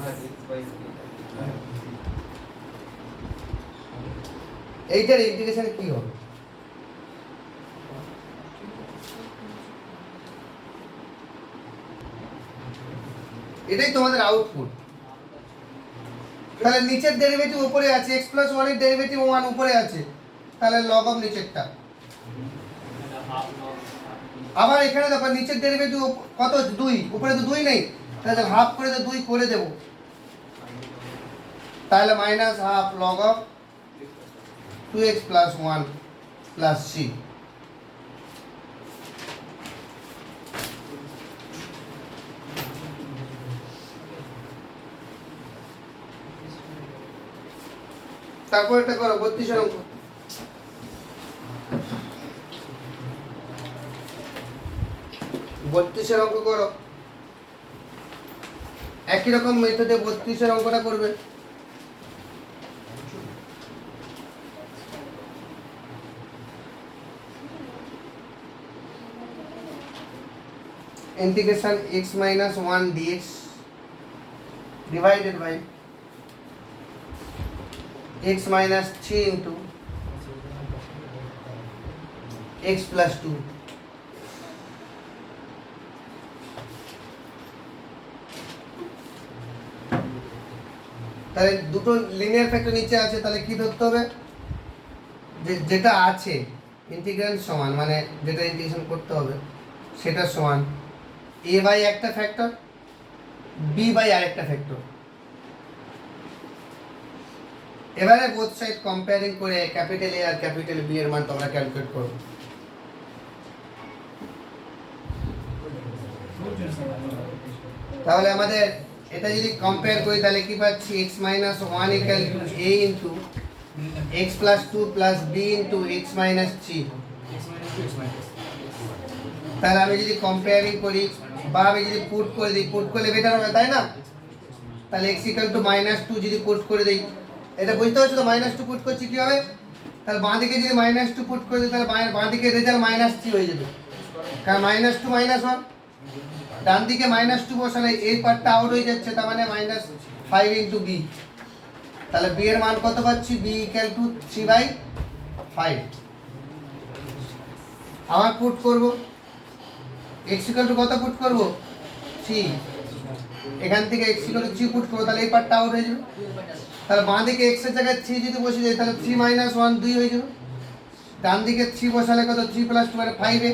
এইটার ইন্টিগ্রেশন কি হবে? এটাই তোমাদের আউটপুট। তাহলে নিচের ডেরিভেটিভ উপরে আছে, x প্লাস 1 এর ডেরিভেটিভ 1 উপরে আছে, তাহলে লগ অফ নিচেরটা। আবার এখানে দেখো নিচের ডেরিভেটিভ কত 2, উপরে তো 2 নেই, তাহলে হাফ করে তো 2 করে দেব, তাহলে minus half log of 2x plus 1 plus c। তারপর এটা করো 32 এর অঙ্ক। 32 এর অঙ্ক করো, একই রকম মেথডে 32 এর অঙ্কটা করবে। Integration x minus 1 dx divided by x minus 3 into x plus 2। তাহলে দুটো লিনিয়ার ফ্যাক্টর নিচে আছে, তাহলে কি ধরতে হবে? যেটা আছে ইন্টিগ্রাল সমান, মানে যেটা ইন্টিগ্রেশন করতে হবে সেটা সমান a বাই একটা ফ্যাক্টর, b বাই আরেকটা ফ্যাক্টর। এবারে বোথ সাইড কম্পেয়ারিং করে ক্যাপিটাল A আর ক্যাপিটাল B এর মান তোমরা ক্যালকুলেট করো। তাহলে আমাদের এটা যদি কম্পেয়ার করি তাহলে কি পাচ্ছি? x minus 1 equal to a into x plus 2 plus b into x minus 3। তাহলে আমি যদি কম্পেয়ারিং করি বা আমি যদি পুট করে দিই, পুট করলে বেটার হবে তাই না? তাহলে x equal to -2 যদি পুট করে দিই, এটা বুঝতে পারছো তো? -2 পুট করছি কি হবে? তাহলে বাঁ দিকে যদি -2 পুট করে দিই তাহলে বাঁ দিকে রেজাল্ট -3 হয়ে যাবে, কারণ -2 -1। ডান দিকে -2 বসালে এই পার্টটা আউট হয়ে যাচ্ছে, তার মানে -5 ইন্টু b। তাহলে b এর মান কত পাচ্ছি? b equal two 3/5। আবার পুট করব, x ইকুয়াল টু কত পুট করব? 3। এখান থেকে x ইকুয়াল টু 3 পুট করব, তাহলে এই পার্টটা আউট হয়ে যাবে। তাহলে বাঁ দিকে x এর জায়গায় 3 যদি বসিয়ে দেই তাহলে 3 - 1 2 হয়ে যাবে। ডান দিকে 3 বসালে কত? 3 + 2 মানে 5 এ।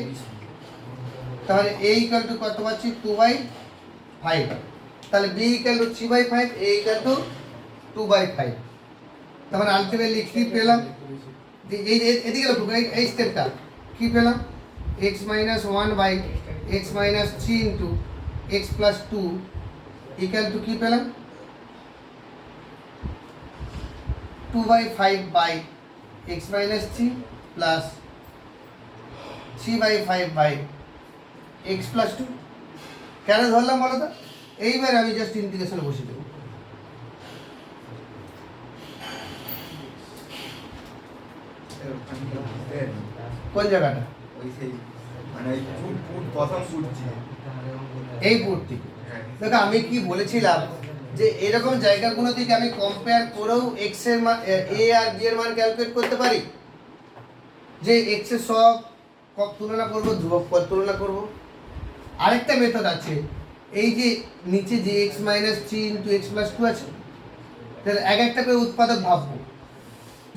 তাহলে a ইকুয়াল টু কত পাচ্ছি? 2/5। তাহলে b equal two 3/5, a equal to 2/5। তার মানে আলটিমেটলি কি পেলাম? এই এদিকে লক্ষ্য করে এই স্টেপটা কি পেলাম? x minus 1 by x minus 3 into x plus 2 equal to কি পেলাম? 2/5 by x minus 3 plus 3/5 by x plus 2। কেন ধরলাম বলো তো? এইবার আমি জাস্ট ইন্টিগ্রেশন বসিয়ে দেবো। কোন জায়গাটা? ওই সেই মানে ওই পুট প্রথম পুট ছিল এই পুট থেকে। দেখো আমি কি বলেছিলাম যে এরকম জায়গাগুলো থেকে আমি কম্পেয়ার করেও x এর মান a আর b এর মান ক্যালকুলেট করতে পারি, যে x এর সব কক তুলনা করব, ধ্রুবক পদ তুলনা করব। আরেকটা মেথড আছে, এই যে নিচে যে x - 3 * x + 2 আছে, তাহলে এক একটা করে উৎপাদক ভাববো।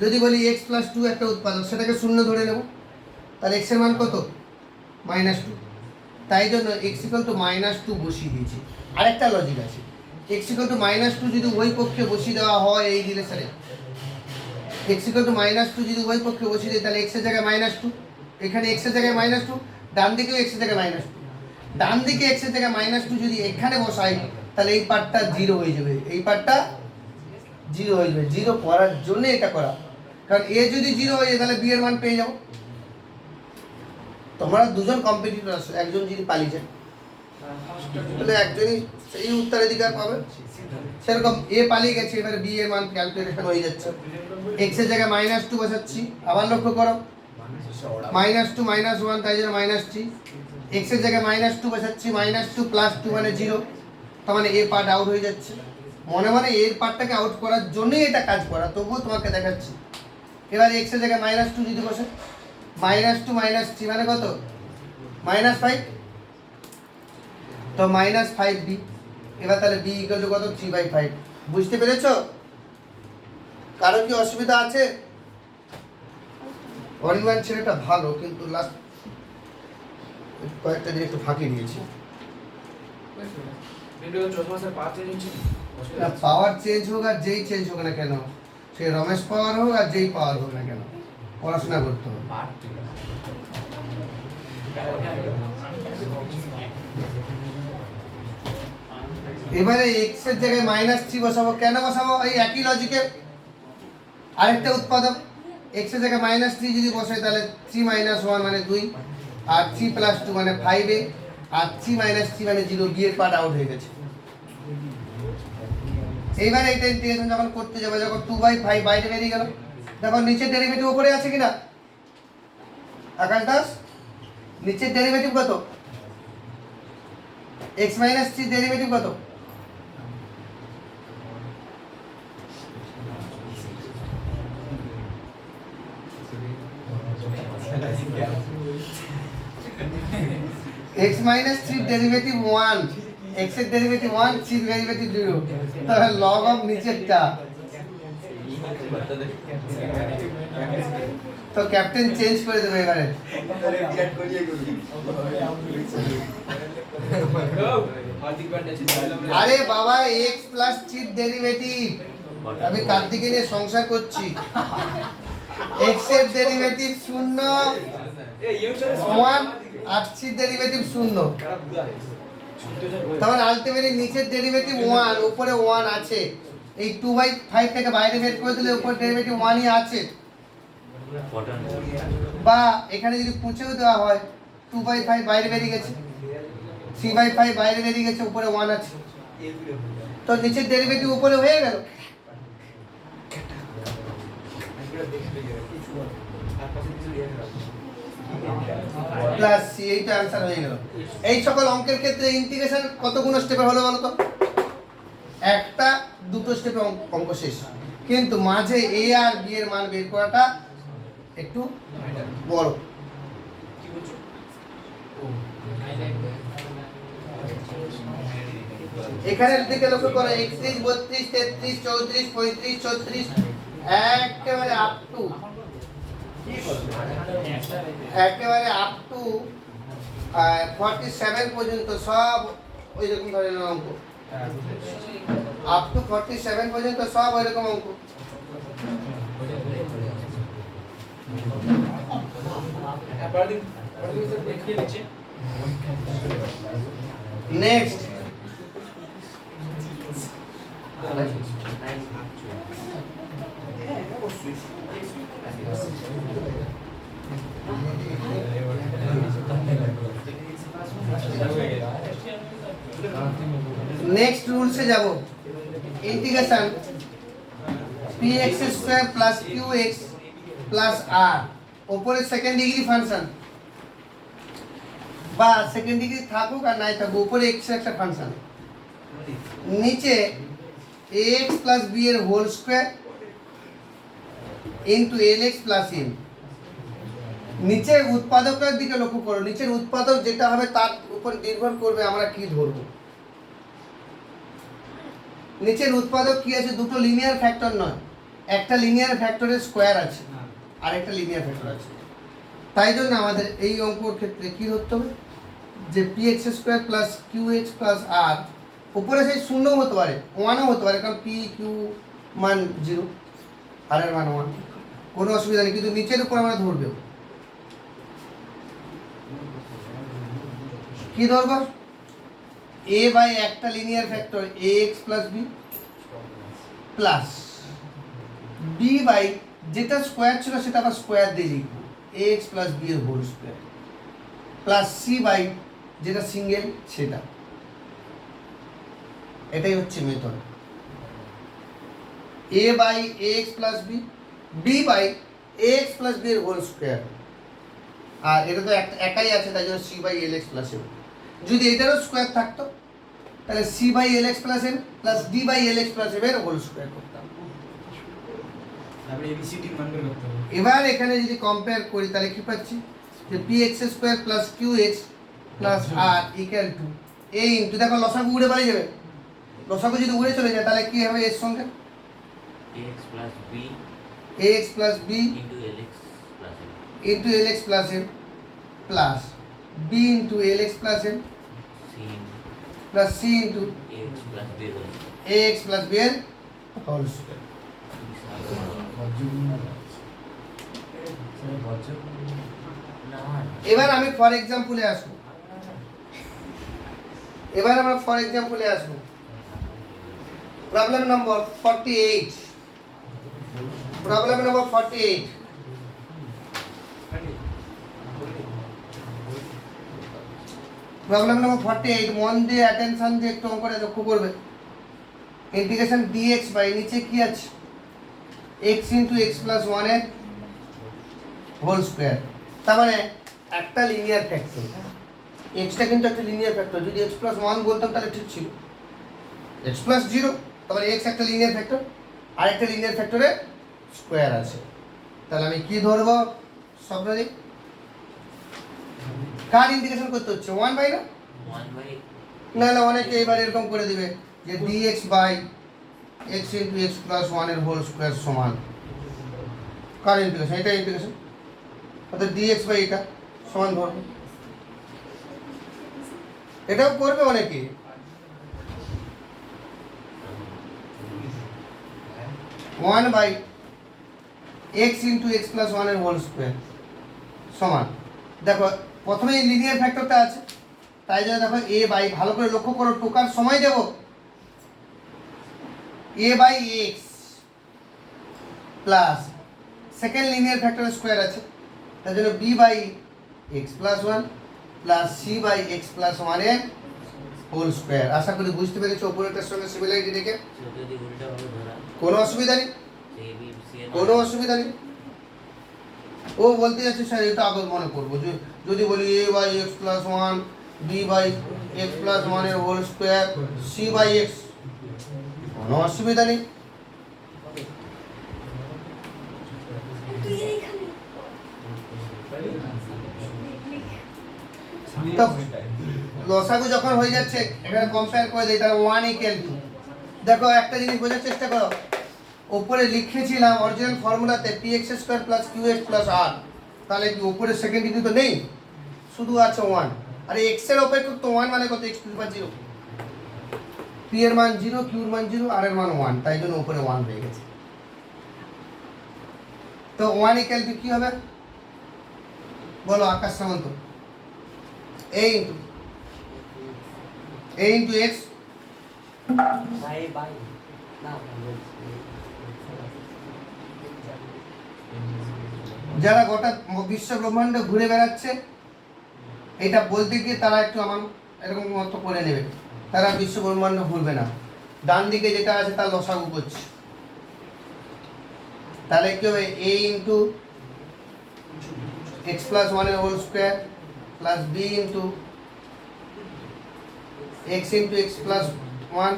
যদি বলি x + 2 একটা উৎপাদক, সেটাকে শূন্য ধরে নেব, তাহলে x এর মান কত? -2। তাই জন্য x = -2 বসিয়ে দিয়েছি। আরেকটা লজিক আছে, x = -2 যদি ওই পক্ষে বসিয়ে দেওয়া হয় এই রিলেশনে, x = -2 যদি ওই পক্ষে বসিয়ে দিই তাহলে x এর জায়গায় -2, এখানে x এর জায়গায় -2, ডান দিকেও x এর জায়গায় -2। ডান দিকে x এর জায়গায় -2 যদি এখানে বসাই তাহলে এই পার্টটা 0 হয়ে যাবে, এই পার্টটা 0 হয়ে যাবে। 0 করার জন্য এটা করা, কারণ a যদি 0 হয়ে যায় তাহলে b এর মান পেয়ে যাব। তোমরা দুজন কম্পিটিটর আছো, একজন যদি পালিয়ে যায় তাহলে একজনই সেই উত্তরাধিকার পাবে। সেরকম এ পালিয়ে গেছে, এবারে বি এর মান ক্যালকুলেশন হয়ে যাচ্ছে। এক্স এর জায়গায় -2 বসাচ্ছি, আবার লক্ষ্য করো -2 -1 তাই জন্য -3। এক্স এর জায়গায় -2 বসাচ্ছি, -2 + 2 মানে 0, তার মানে এ পার্ট আউট হয়ে যাচ্ছে। মনে মনে এর পার্টটাকে আউট করার জন্যই এটা কাজ করা, তবুও তোমাকে দেখাচ্ছি। এবার এক্স এর জায়গায় -2 যদি বসে, -2 -3 মানে কত? -5। তো -5b। এবার তাহলে b = কত? 3/5। বুঝতে পেরেছো? কারো কি অসুবিধা আছে? অরিমান ছেলেটা ভালো, কিন্তু লাস্ট কয়েকটা দিন একটু ফাঁকি দিয়েছি। পাওয়ার চেঞ্জ হোক আর যেই চেঞ্জ হোক না কেন, সে রমেশ পাওয়ার হোক আর যেই পাওয়ার হোক না কেন, পড়াশোনা করতে হবে। এবারে এক্স এর জায়গায় -3 বসাবো, কেন বসাবো? এই একই লজিকে আরেকটা উৎপাদক। এক্স এর জায়গায় -3 যদি বসাই তাহলে 3 - 1 মানে 2, আর 3 + 2 মানে 5a, আর 3 - 3 মানে 0, বি এর পার্ট আউট হয়ে গেছে। এইবার এইটা ইন্টিগ্রেশন যখন করতে যাবে, যখন 2/5 বাইরে বেরিয়ে গেল, দেখো নিচের ডেরিভেটিভ উপরে আছে কিনা? আকাশ দাস, নিচের ডেরিভেটিভ কত? x - 3 ডেরিভেটিভ কত? x - 3 ডেরিভেটিভ 1, x এর ডেরিভেটিভ 1, 3 এর ডেরিভেটিভ 0, তাহলে log অফ নিচেরটা। তো ক্যাপ্টেন চেঞ্জ করে দেবে এবারে। আরে বাবা, x + 3 ডেরিভেটিভ, আমি কার্তিকে নিয়ে সংসার করছি। x এর ডেরিভেটিভ 0, 1 আর 3 ডেরিভেটিভ 0, তাহলে আলটিমেটলি নিচের ডেরিভেটিভ 1, উপরে 1 আছে। এই 2/5 থেকে বাইরে বের করে দিলে উপরে ডেরিভেটিভ 1ই আছে। বা এখানে যদি পুছেও দেওয়া হয় 2/5 বাইরে বেরিয়ে গেছে, 3/5 বাইরে বেরিয়ে গেছে, উপরে 1 আছে, তো নিচের ডেরিভেটিভ উপরে হয়ে গেল। প্লাস সি, এইটা आंसर হয়ে গেল। এই সকল অঙ্কের ক্ষেত্রে ইন্টিগ্রেশন কতগুলো স্টেপে হলো বলো তো? একটা দুটো স্টেপে অঙ্ক শেষ, কিন্তু মাঝে এ আর বি এর মান বের করাটা একটু বড়। এখানের দিকে লক্ষ্য করো, 31 32 33 34 35 36 একেবারে আপ টু একেবারে আপ টু 47 পর্যন্ত সব ওই রকম ধরনের অঙ্ক। আপ টু 47 পর্যন্ত সব ওই রকম অঙ্ক। নেক্সট नेक्स्ट रूल से जाबो, integration px² plus qx plus r উপরে সেকেন্ড ডিগ্রি ফাংশন, বা সেকেন্ড ডিগ্রি থাকুক আর নাই থাকুক, উপরে x এর একটা ফাংশন, নিচে ax প্লাস b এর whole square into lx plus m। নিচের উৎপাদকের দিকে লক্ষ্য করো, নিচের উৎপাদক যেটা হবে তার উপর নির্ভর করবে আমরা কি ধরব। নিচের উৎপাদক কি আছে? দুটো লিনিয়ার ফ্যাক্টর নয়, একটা লিনিয়ার ফ্যাক্টরের স্কয়ার আছে আর একটা লিনিয়ার ফ্যাক্টর আছে। তাই জন্য আমাদের এই অঙ্কর ক্ষেত্রে কি ধরতে হবে, যে px² plus qx plus r, উপরে সেই শূন্যও হতে পারে, 1ও হতে পারে, কারণ p q মান 0, r এর মান 1, কোনো অসুবিধা নেই, কিন্তু নিচের উপর আমরা ধরব কি ধরব? a বাই একটা linear factor ax plus b plus b by যেটা স্কয়ার ছিল সেটা আবার স্কয়ার দিয়ে লিখব, ax প্লাস b এর whole square. Plus c by যেটা সিঙ্গেল সেটা, এটাই হচ্ছে method. A by a x plus b, b by a x plus b এর হোল স্কোয়ার, আর এটা তো একাই আছে তাই জন্য c by l x plus M. যদি এটারও স্কোয়ার থাকতো তাহলে C by l x plus m plus d by l x plus m এর হোল স্কোয়ার করতাম। তারপরে এবিসিডি মান বের করতে হবে। এবার এখানে যদি কম্পেয়ার করি তাহলে কি পাচ্ছি যে p x square plus q x plus r equal to a into, দেখো লসাগু উড়ে পালিয়ে যাবে, লসাগু যদি উড়ে চলে যায় তাহলে কি হবে এর সঙ্গে ax plus b a x plus b into lx plus m into l x plus m plus b into l x plus m c plus c into ax plus b whole a x plus b এর whole square. না এবার আমি for এক্সাম্পলে আসবো, এবার আমরা for এক্সাম্পলে আসবো। Problem নম্বর 48, problem নম্বর 48। Problem নম্বর 48 মন দিয়ে অ্যাটেনশন দিয়ে একটু অঙ্কটা লক্ষ্য করবে। ইন্টিগ্রেশন dx বাই নিচে কি আছে x ইনটু x প্লাস 1 এর হোল স্কয়ার, তার মানে একটা লিনিয়ার ফ্যাক্টর, x টা কিন্তু একটা লিনিয়ার ফ্যাক্টর। যদি x প্লাস 1 বলতাম তাহলে ঠিক ছিল, x প্লাস 0, তাহলে x একটা লিনিয়ার ফ্যাক্টর আর একটা লিনিয়ার ফ্যাক্টরের স্কয়ার আছে। তাহলে আমি কি ধরবো সবরাজি, কার ইন্টিগ্রেশন করতে হচ্ছে 1 বাই না, 1 by না না অনেকে এবার এরকম করে দিবে যে dx by x into x plus 1 এর হোল স্কয়ার সমান কার ইন্টিগ্রেশন, এটা ইন্টিগ্রেশন, অর্থাৎ dx বাই এটা সমান ধরবো। এটাও করবে অনেকে, one by x into x plus 1 এর হোল স্কয়ার সমান, দেখো প্রথমে লিনিয়ার ফ্যাক্টরটা আছে তাই জন্য দেখো এ বাই, ভালো করে লক্ষ্য করো টোকার সময় দেব, a by x plus second linear ফ্যাক্টরের স্কোয়ার আছে তার জন্য b by x plus 1 plus c by x plus 1 এর হোল স্কোয়ার। আশা করি বুঝতে পেরেছো অপারেটরের সঙ্গে সিমিলারিটি দেখে, so যদি উল্টা ভাবে ধরা কোনো অসুবিধা নেই, a b c এর কোনো অসুবিধা নেই। ও বলতে যাচ্ছে স্যার এটা আগে মনে করবো, যদি বলি a by x plus 1 b by x plus 1 এর whole square c by x, কোনো অসুবিধা নেই। তো লসাগু যখন হয়ে যাচ্ছে এখানে কম্পেয়ার করে দেই তাহলে 1 ইকুয়াল টু, দেখো একটা জিনিস বোঝার চেষ্টা করো, উপরে লিখেছিলাম অরিজিনাল ফর্মুলাতে px square plus qx plus r, তাহলে কি উপরে সেকেন্ড ডিগ্রি তো নেই, শুধু আছে 1, আর x এর অপেক্ষক তো 1 মানে কত x two the power 0, p এর মান 0, q এর মান 0, r এর মান 1, তাই জন্য উপরে 1 হয়ে গেছে। তো 1 ইকুয়াল টু কি হবে বলো আকাশ সামন্ত, a into x bye bye না যারা গোটা বিশ্ব ব্রহ্মাণ্ড ঘুরে বেড়াচ্ছে এটা বলতে গিয়ে তারা একটু আমার এরকম মতো করে নেবে, তারা বিশ্ব ব্রহ্মাণ্ড ঘুরবে না, ডান দিকে যেটা আছে তার লসাগু করছে, তাহলে কি হবে a ইন্টু এক্স প্লাস 1 এর whole square plus b into x into x plus 1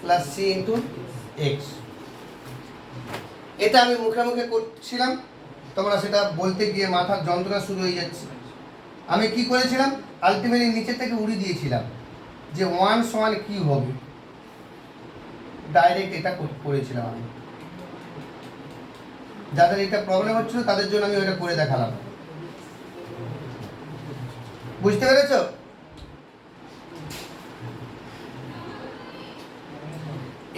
plus c into x. এটা আমি মুখে মুখে করছিলাম, তোমরা সেটা বলতে গিয়ে মাথার যন্ত্রণা শুরু হয়ে যাচ্ছে। আমি কি করেছিলাম আলটিমেটলি নিচে থেকে উড়িয়ে দিয়েছিলাম যে 1 সমান কি হবে, ডাইরেক্ট এটা করেছিলাম আমি, যাদের এটা প্রবলেম হচ্ছিল তাদের জন্য আমি ওটা করে দেখালাম। বুঝতে পেরেছো?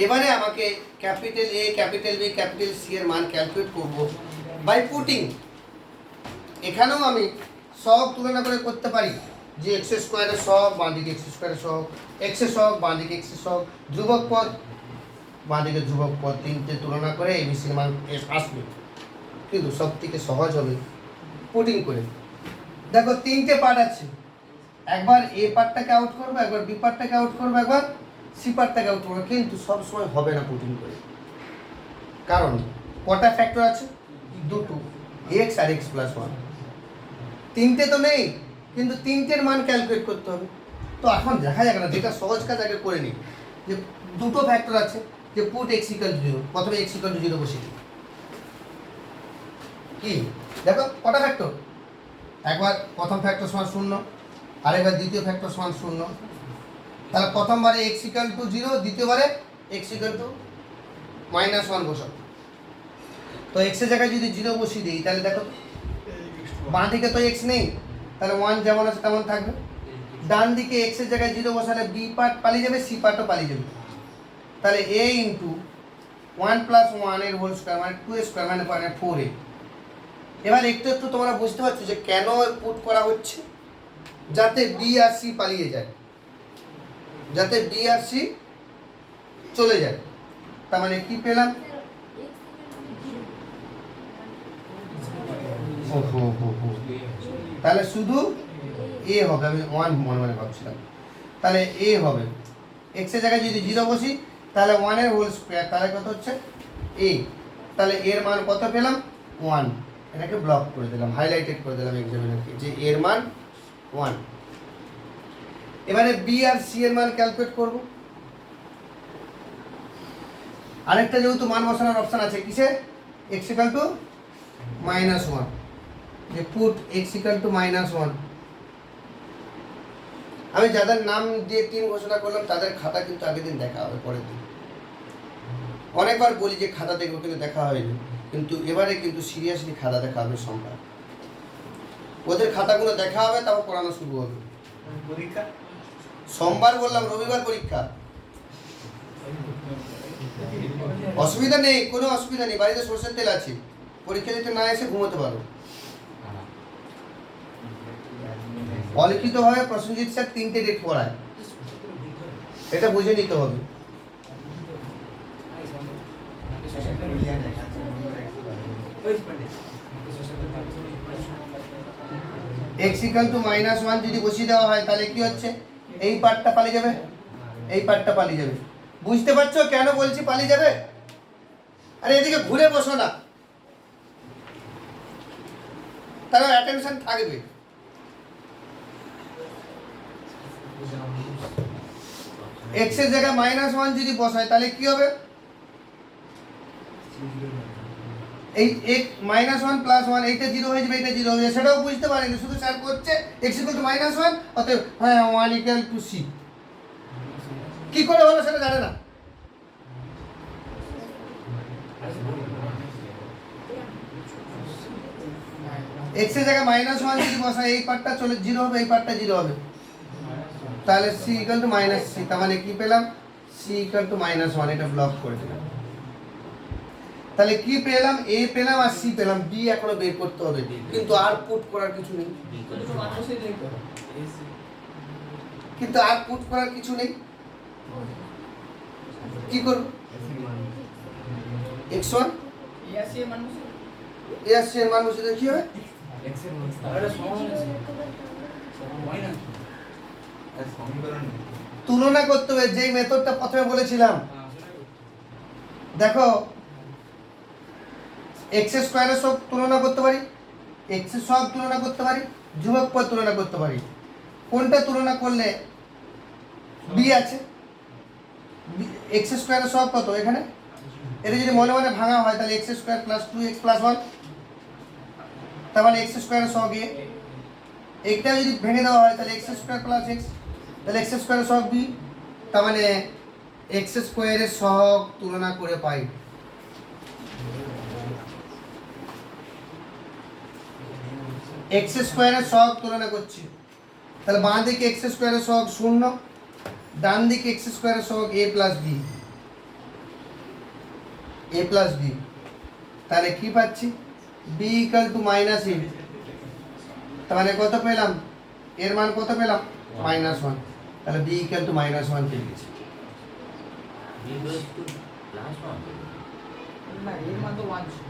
এবারে আমাকে capital A capital B capital C এর মান ক্যালকুলেট করব বাই পুটিং। এখানেও আমি সব তুলনা করে করতে পারি যে এক্স স্কোয়ারের সব বাঁ দিকে এক্স স্কোয়ারের সব, এক্সের সব বাঁ দিকে এক্সের সব, ধ্রুবক পদ বাঁ দিকে ধ্রুবক পদ, তিনটে তুলনা করে এবিসির মান আসবে, কিন্তু সব থেকে সহজ হবে পুটিং করে। দেখো তিনটে পার্ট আছে, একবার এ পার্টটাকে আউট করবো, একবার বি পার্টটাকে আউট করবো, একবার সি পার্টটাকে আউট করবো, কিন্তু সবসময় হবে না পুটিং করে। কারণ কটা ফ্যাক্টর আছে? দুটো, এক্স আর এক্স প্লাস ওয়ান। তিনটে তো নেই, কিন্তু তিনটের মান ক্যালকুলেট করতে হবে। তো এখন দেখা যাক না, যেটা সহজ কাজ আগে করে নিই। যে দুটো ফ্যাক্টর আছে, যে put x equal to zero, প্রথমে এক্স ইকাল টু জিরো বসিয়ে দিই। কি দেখো কটা ফ্যাক্টর? একবার প্রথম ফ্যাক্টর সমান শূন্য, আরেকবার দ্বিতীয় ফ্যাক্টর সমান শূন্য। তাহলে প্রথমবারে এক্স ইকাল টু জিরো, দ্বিতীয়বারে x equal to minus one বসাবো। তো এক্সের জায়গায় যদি জিরো বসিয়ে দিই, তাহলে দেখো বাঁ দিকে তো এক্স নেই, তাহলে ওয়ান যেমন আছে তেমন থাকবে। ডান দিকে এক্সের জায়গায় জিরো বসালে বি পার্ট পালিয়ে যাবে, সি পার্টও পালিয়ে যাবে। তাহলে এ ইন্টু ওয়ান প্লাস ওয়ানের হোল স্কোয়ার মানে টু স্কোয়ার মানে 4a। এবার একটু একটু তোমরা বুঝতে পারছো যে কেন পুট করা হচ্ছে, যাতে বি আর সি পালিয়ে যায়, যাতে বি আর সি চলে যায়। তার মানে কি পেলাম? তাহলে শুধু এ হবে, আমি ওয়ান মনে মনে ভাবছিলাম। তাহলে এ হবে, এক্স এর জায়গায় যদি জিরো বসি তাহলে ওয়ানের হোল স্কোয়ার, তাহলে কত হচ্ছে এ। তাহলে এর মান কত পেলাম? ওয়ান। এটাকে ব্লক করে দিলাম, হাইলাইটেড করে দিলাম এক্সামিনারকে যে এর মান ওয়ান। এবারে বি আর সি এর মান ক্যালকুলেট করব। আরেকটা যেহেতু মান বসানোর অপশন আছে, কিসে? X equal to minus one, যে put x equal to minus one. আমি যাদের নাম দিয়ে 3 ঘোষণা করলাম তাদের খাতা কিন্তু আগের দিন দেখা হবে, পরের দিন। অনেকবার বলি যে খাতা দেখবো, কিন্তু দেখা হয়নি। কিন্তু এবারে কিন্তু সিরিয়াসলি খাতা দেখা হবে সোমবার। ওদের খাতাগুলো দেখা হবে, তারপর পড়ানো শুরু হবে। পরীক্ষা সোমবার বললাম, রবিবার পরীক্ষা। অসুবিধা নেই, কোনো অসুবিধা নেই, বাড়িতে সরষের তেল আছে, পরীক্ষা দিতে না এসে ঘুমোতে পারো। অলিখিতভাবে প্রসেনজিৎ স্যার 3টে ডেট পড়ায়, এটা বুঝে নিতে হবে। X equal to minus one যদি বসিয়ে দেওয়া হয়, তাহলে কি হচ্ছে? এই পার্টটা পালিয়ে যাবে, এই পার্টটা পালিয়ে যাবে। বুঝতে পারছো কেন বলছি পালিয়ে যাবে? আরে এদিকে ঘুরে বসো না, তাহলে অ্যাটেনশন থাকবে। এক্স এর জায়গায় মাইনাস ওয়ান যদি বসায় তাহলে কি হবে? এই এক মাইনাস ওয়ান প্লাস ওয়ান, এইটা জিরো হয়ে যাবে, এটা জিরো হয়ে যাবে, সেটাও বুঝতে পারেনি, শুধু স্যার করছে x equal to minus one, অতএব হ্যাঁ ওয়ান ইকুয়াল টু সি। কি করে হলো সেটা জানে না। এক্স এর জায়গায় মাইনাস ওয়ান যদি বসায়, এই পার্টটা চলে জিরো হবে, এই পার্টটা জিরো হবে, তাহলে c equal to minus c. তার মানে কি পেলাম? C equal to minus one. এটা ব্লক করে দিলাম। তাহলে কি পেলাম? এ পেলাম আর সি পেলাম। বি এখনো বের করতে হবে, কিন্তু আর পুট করার কিছু নেই, কিন্তু আর পুট করার কিছু নেই। কি করব? x1 এ আর সি এর মান বসিয়ে কি হবে? তুলনা করতে হবে, যেই মেথডটা প্রথমে বলেছিলাম। দেখো এক্স স্কোয়ারের সব তুলনা করতে পারি, এক্স এর সব তুলনা করতে পারি, ধ্রুবক পদ তুলনা করতে পারি। কোনটা তুলনা করলে বি আছে? এক্স স্কোয়ারের সব কত এখানে? এটা যদি মনে মনে ভাঙা হয় তাহলে x square plus 2x plus 1, তার মানে এক্স স্কোয়ারের সহগ এ। এইটা যদি ভেঙে দেওয়া হয় তাহলে এক্স স্কোয়ার প্লাস এক্স, তাহলে এক্স স্কোয়ারের সহগ বি। তার মানে এক্স স্কোয়ারের সহগ তুলনা করে পাই এক্স স্কোয়ারের সহগ তুলনা করছি, তাহলে বাঁ দিকে এক্স স্কোয়ারের সহগ 0, ডান দিকে এক্স স্কোয়ারের সহগ a plus b, a plus b. তাহলে কি পাচ্ছি? b equal to minus a। তার মানে কত পেলাম? এর মান কত পেলাম? Minus one. তাহলে b equal to minus one পেয়ে গেছি। না এর মান তো 1 ছিল।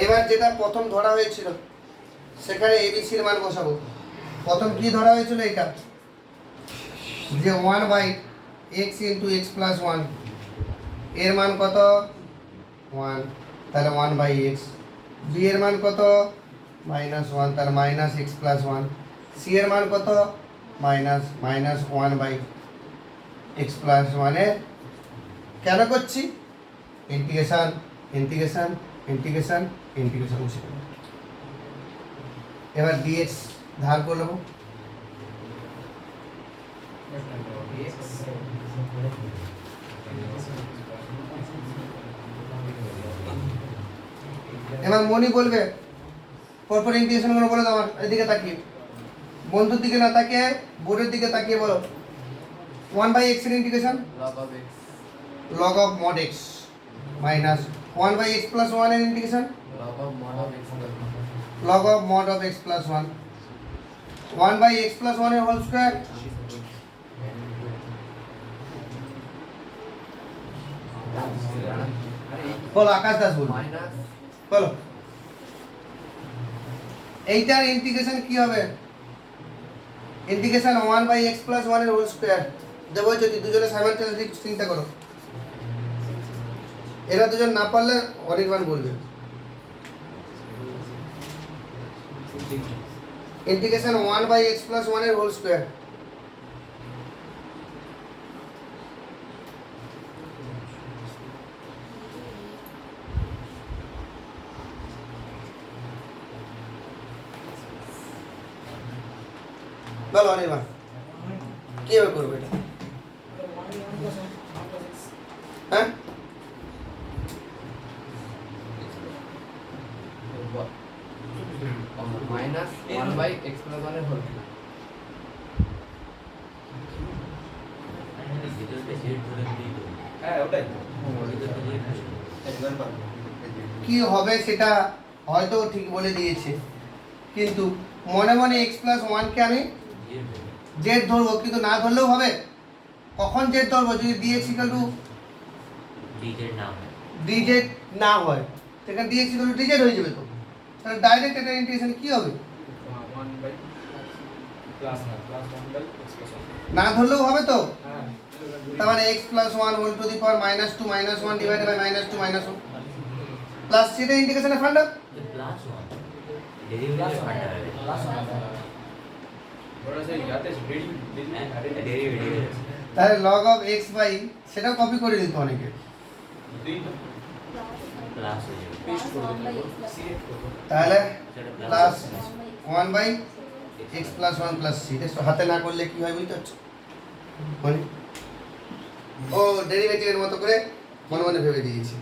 এবার যেটা প্রথম ধরা হয়েছিল সেখানে এবিসির মান বসাবো। প্রথম কি ধরা হয়েছিল এটা, যে 1/x ইন্টু এক্স প্লাস 1, এর মান কত 1, তাহলে 1/x। বি এর মান কত -1, তাহলে -x প্লাস 1। সি এর মান কত -1/x প্লাস 1 এ কেন করছি, ইন্টিগ্রেশন ইন্টিগ্রেশন ইন্টিগ্রেশন ইন্টিগ্রেশন বসে গেল। এবার dx ধার করে নেবো। এবার মনি বলবে পরপর ইন্টিগ্রেশন গুলো বলে দাও, আমার এদিকে তাকিয়ে, বন্ধুর দিকে না তাকিয়ে বোর্ডের দিকে তাকিয়ে বলো। 1/x এর integration log of mod x minus 1/x plus 1 এর integration log of mod of x plus 1, 1/x plus 1 এর হোল স্কয়ার বলো, আকাশ দাস বলো বলো। এইটার ইন্টিগ্রেশন কি হবে, ইন্টিগ্রেশন 1/x plus 1 এর হোল স্কয়ার দেবো। যদি দুজনে সাইমালটেনিয়াসলি চিন্তা করো, এরা দুজন না পারলে অনির্বাণ বলবে। ইন্টিগ্রেশন 1/x plus 1 এর হোল স্কয়ার, বলো অনির্বাণ কিভাবে করবে এটা? হ্যাঁ minus 1/x plus 1 এর হোল। ভিতরটা জেড ধরে দিই তো। হ্যাঁ ওটাই ভিতরটা জেড ধরে। একবার পারবো। কি হবে সেটা হয়তো ঠিক বলে দিয়েছে, কিন্তু মনে মনে x প্লাস 1 কে আমি জেড ধরে। জেড ধরবো, কিন্তু না ধরলেও হবে। কখন জেড ধরবো, যদি dx ইকুয়াল টু ডিজেড নাম হয়। dz না হয়, সেখানে dx ইকুয়াল টু dz হয়ে যাবে। তো তাহলে ডাইরেক্ট এটা ইন্টিগ্রেশন কি হবে, 1/+ plus 1/x plus 1 না ধরলেও হবে। তো হ্যাঁ তার মানে x plus 1 whole to the power -2 -1 divided by -2 -1 plus সেটা ইন্টিগ্রেশনের ফান্ডা। প্লাস 1 ডেরিভেটিভ ফান্ডা হবে। বড় আছে ইয়াতে ডেরিভেটিভ তাহলে log of x বাই সেটা কপি করে দিত অনেকে, প্লাস হয়ে যাবে। পেস্ট করে দেব সিলেক্ট করব তাহলে সেটা plus 1/x plus 1 plus c। দেখো হাতে না করলে কি হয় বুঝতে পারছো, মানে ও ডেরিভেটিভের মতো করে মনে মনে ভেবে দিয়েছি।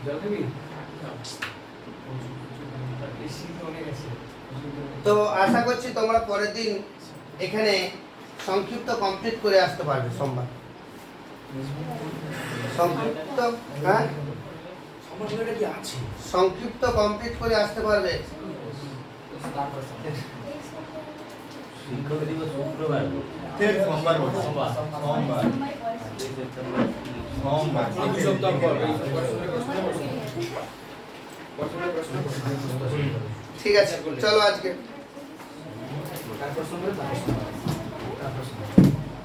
জল খাবি বেশি অনেক আছে। তো আশা করছি তোমরা পরের দিন এখানে সংক্ষিপ্ত কমপ্লিট করে আসতে পারবে সোমবার। সংক্ষিপ্ত, হ্যাঁ সমস্যাটা কি আছে? সংক্ষিপ্ত কমপ্লিট করে আসতে পারবে। শিক্ষক দিবস শুক্রবার। সোমবার বলছি। সোমবার। সোমবার। সোমবার। দুই সপ্তাহ পর প্রশ্ন ঠিক আছে, চলো আজকে তারপর